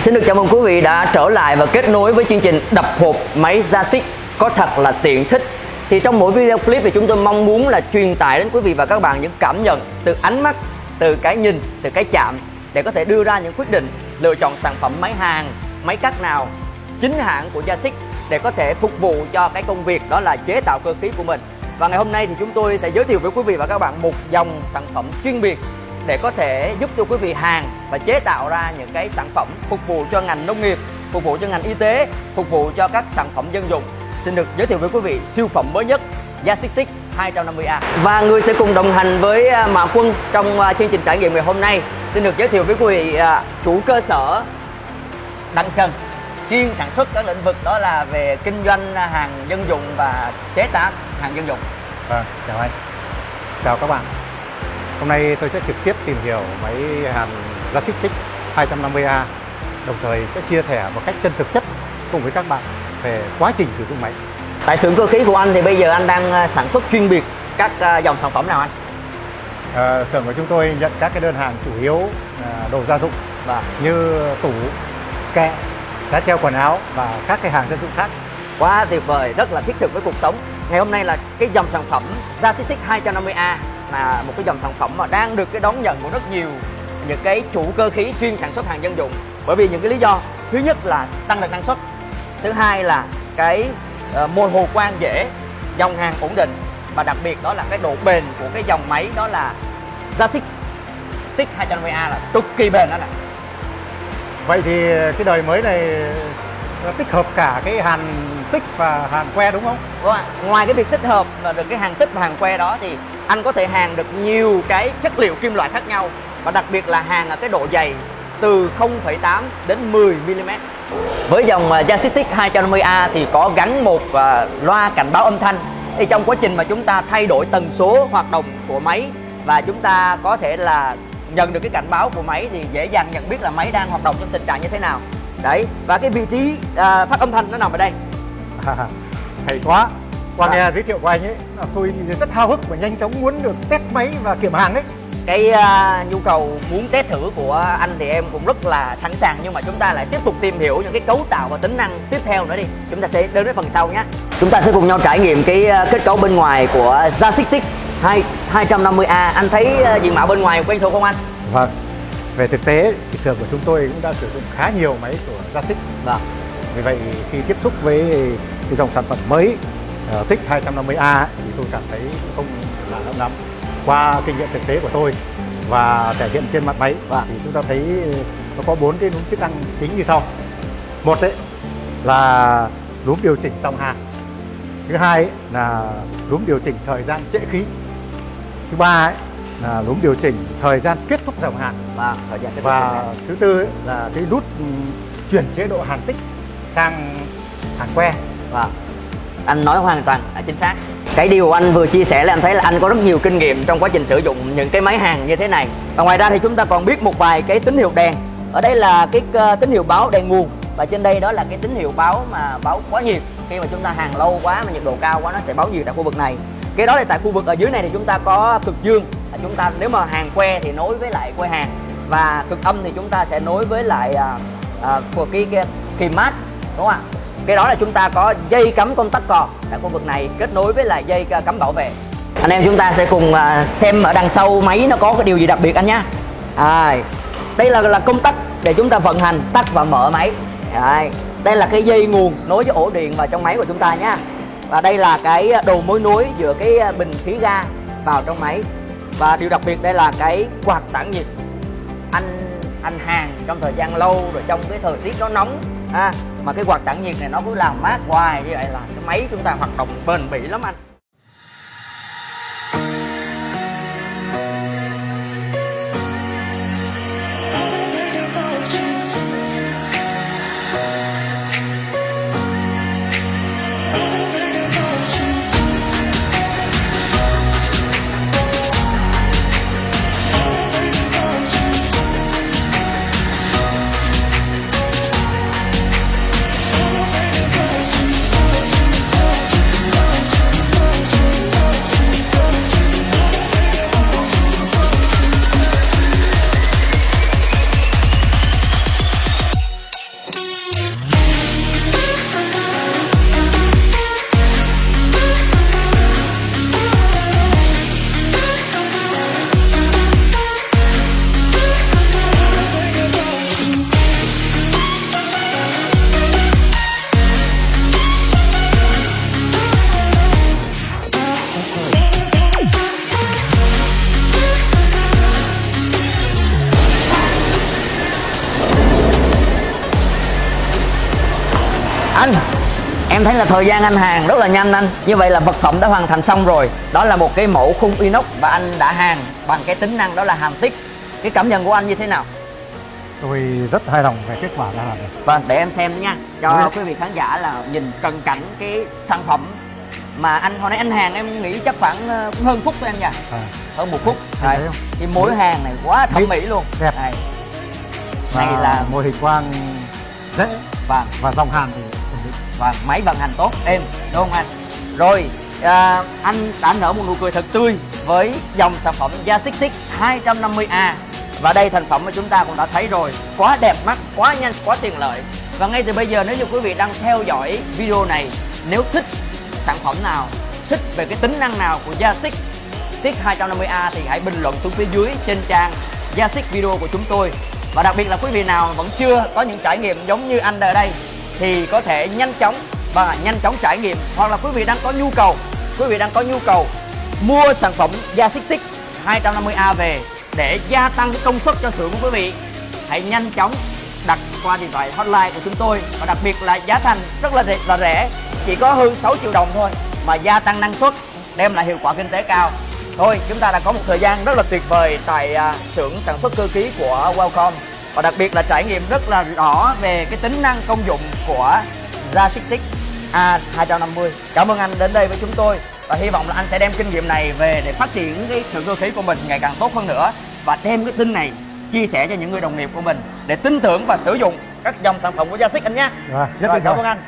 Xin được chào mừng quý vị đã trở lại và kết nối với chương trình đập hộp máy Gia-xích có thật là tiện thích. Thì trong mỗi video clip thì chúng tôi mong muốn là truyền tải đến quý vị và các bạn những cảm nhận từ ánh mắt, từ cái nhìn, từ cái chạm để có thể đưa ra những quyết định lựa chọn sản phẩm máy hàn, máy cắt nào chính hãng của Gia-xích để có thể phục vụ cho cái công việc đó là chế tạo cơ khí của mình. Và ngày hôm nay thì chúng tôi sẽ giới thiệu với quý vị và các bạn một dòng sản phẩm chuyên biệt để có thể giúp cho quý vị hàn và chế tạo ra những cái sản phẩm phục vụ cho ngành nông nghiệp, phục vụ cho ngành y tế, phục vụ cho các sản phẩm dân dụng. Xin được giới thiệu với quý vị siêu phẩm mới nhất Gia-xích Tích 250A. Và người sẽ cùng đồng hành với Mạo Quân trong chương trình trải nghiệm ngày hôm nay, xin được giới thiệu với quý vị chủ cơ sở Đăng Trần, chuyên sản xuất các lĩnh vực đó là về kinh doanh hàng dân dụng và chế tác hàng dân dụng. Vâng, chào anh. Chào các bạn. Hôm nay tôi sẽ trực tiếp tìm hiểu máy hàn Gia-xích Tích 250A, đồng thời sẽ chia sẻ một cách chân thực chất cùng với các bạn về quá trình sử dụng máy. Tại xưởng cơ khí của anh thì bây giờ anh đang sản xuất chuyên biệt các dòng sản phẩm nào anh? Xưởng của chúng tôi nhận các cái đơn hàng chủ yếu đồ gia dụng như tủ, kệ, giá treo quần áo và các cái hàng dân dụng khác. Quá tuyệt vời, rất là thiết thực với cuộc sống. Ngày hôm nay là cái dòng sản phẩm Gia-xích Tích 250A là một cái dòng sản phẩm mà đang được cái đón nhận của rất nhiều những cái chủ cơ khí chuyên sản xuất hàng dân dụng, bởi vì những cái lý do thứ nhất là tăng được năng suất, thứ hai là cái mồi hồ quang dễ, dòng hàng ổn định, và đặc biệt đó là cái độ bền của cái dòng máy đó là Gia-xích Tích 250A là cực kỳ bền đó nè. Vậy thì cái đời mới này nó tích hợp cả cái hàn tích và hàn que đúng không? Đúng ạ. Ngoài cái việc tích hợp là được cái hàn tích và hàn que đó thì anh có thể hàn được nhiều cái chất liệu kim loại khác nhau, và đặc biệt là hàn ở cái độ dày từ 0,8 đến 10 mm. Với dòng Gia-xích Tích 250A thì có gắn một loa cảnh báo âm thanh. Thì trong quá trình mà chúng ta thay đổi tần số hoạt động của máy và chúng ta có thể là nhận được cái cảnh báo của máy thì dễ dàng nhận biết là máy đang hoạt động trong tình trạng như thế nào. Đấy, và cái vị trí phát âm thanh nó nằm ở đây. Hay quá. Qua nghe giới thiệu của anh ấy, tôi rất háo hức và nhanh chóng muốn được test máy và kiểm hàng đấy. Cái nhu cầu muốn test thử của anh thì em cũng rất là sẵn sàng, nhưng mà chúng ta lại tiếp tục tìm hiểu những cái cấu tạo và tính năng tiếp theo nữa đi. Chúng ta sẽ đến với phần sau nhé. Chúng ta sẽ cùng nhau trải nghiệm cái kết cấu bên ngoài của Gia-xích Tích 250A. Anh thấy diện mạo bên ngoài quen thuộc không anh? Vâng. Về thực tế thì xưởng của chúng tôi cũng đã sử dụng khá nhiều máy của Gia-xích. Vâng. Vì vậy khi tiếp xúc với cái dòng sản phẩm mới Tích 250A thì tôi cảm thấy không lạ lắm. Qua kinh nghiệm thực tế của tôi và thể hiện trên mặt máy thì chúng ta thấy nó có 4 cái núm chức năng chính như sau. Một đấy là núm điều chỉnh dòng hàn. Thứ hai là núm điều chỉnh thời gian trễ khí. Thứ ba là núm điều chỉnh thời gian kết thúc dòng hàn. Và thứ tư là cái nút chuyển chế độ hàn tích sang hàn que. Anh nói hoàn toàn chính xác. Cái điều anh vừa chia sẻ là anh thấy là anh có rất nhiều kinh nghiệm trong quá trình sử dụng những cái máy hàn như thế này. Và ngoài ra thì chúng ta còn biết một vài cái tín hiệu đèn. Ở đây là cái tín hiệu báo đèn nguồn, và trên đây đó là cái tín hiệu báo quá nhiệt. Khi mà chúng ta hàn lâu quá mà nhiệt độ cao quá nó sẽ báo nhiệt tại khu vực này. Cái đó là tại khu vực ở dưới này thì chúng ta có cực dương. Chúng ta nếu mà hàn que thì nối với lại que hàn, và cực âm thì chúng ta sẽ nối với lại cái kìm mát, đúng không ạ? Cái đó là chúng ta có dây cắm công tắc cò tại khu vực này kết nối với lại dây cắm bảo vệ. Anh em chúng ta sẽ cùng xem ở đằng sau máy nó có cái điều gì đặc biệt anh nhé. Đây là công tắc để chúng ta vận hành tắt và mở máy. Đây là cái dây nguồn nối với ổ điện vào trong máy của chúng ta nhé. Và đây là cái đầu mối nối giữa cái bình khí ga vào trong máy. Và điều đặc biệt đây là cái quạt tản nhiệt. Anh hàn trong thời gian lâu rồi, trong cái thời tiết nó nóng mà cái quạt tản nhiệt này nó cứ làm mát hoài, như vậy là cái máy chúng ta hoạt động bền bỉ lắm anh. Em thấy là thời gian anh hàng rất là nhanh anh. Như vậy là vật phẩm đã hoàn thành xong rồi. Đó là một cái mẫu khung inox và anh đã hàng bằng cái tính năng đó là hàn tích. Cái cảm nhận của anh như thế nào? Tôi rất hài lòng về kết quả đã làm này. Vâng, để em xem nha, cho quý vị khán giả là nhìn cận cảnh cái sản phẩm mà anh hồi nãy anh hàng em nghĩ chắc khoảng hơn phút thôi anh nhỉ? Hơn 1 phút. Đấy, Đấy. Cái mối hàng này quá thẩm mỹ luôn. Đẹp. Này. Và Này là mô hình quang dễ vâng, và dòng hàn thì ổn định. và máy vận hành tốt, êm, đúng không anh? Rồi, anh đã nở một nụ cười thật tươi với dòng sản phẩm Yasixix 250A. Và đây thành phẩm mà chúng ta cũng đã thấy rồi, quá đẹp mắt, quá nhanh, quá tiện lợi. Và ngay từ bây giờ nếu như quý vị đang theo dõi video này, nếu thích sản phẩm nào, thích về cái tính năng nào của Yasixix 250A thì hãy bình luận xuống phía dưới trên trang Yasixix video của chúng tôi. Và đặc biệt là quý vị nào vẫn chưa có những trải nghiệm giống như anh ở đây thì có thể nhanh chóng trải nghiệm, hoặc là quý vị đang có nhu cầu mua sản phẩm Yasixix 250A về để gia tăng cái công suất cho xưởng của quý vị, hãy nhanh chóng đặt qua điện thoại hotline của chúng tôi. Và đặc biệt là giá thành rất là rẻ, chỉ có hơn 6 triệu đồng thôi mà gia tăng năng suất, đem lại hiệu quả kinh tế cao. Thôi, chúng ta đã có một thời gian rất là tuyệt vời tại xưởng sản xuất cơ khí của Wellcome, và đặc biệt là trải nghiệm rất là rõ về cái tính năng công dụng của Yasixix A250. Cảm ơn anh đến đây với chúng tôi và hy vọng là anh sẽ đem kinh nghiệm này về để phát triển cái xưởng cơ khí của mình ngày càng tốt hơn nữa, và đem cái tin này chia sẻ cho những người đồng nghiệp của mình để tin tưởng và sử dụng các dòng sản phẩm của Yasixix anh nhé. Rồi, Rồi, cảm ơn anh.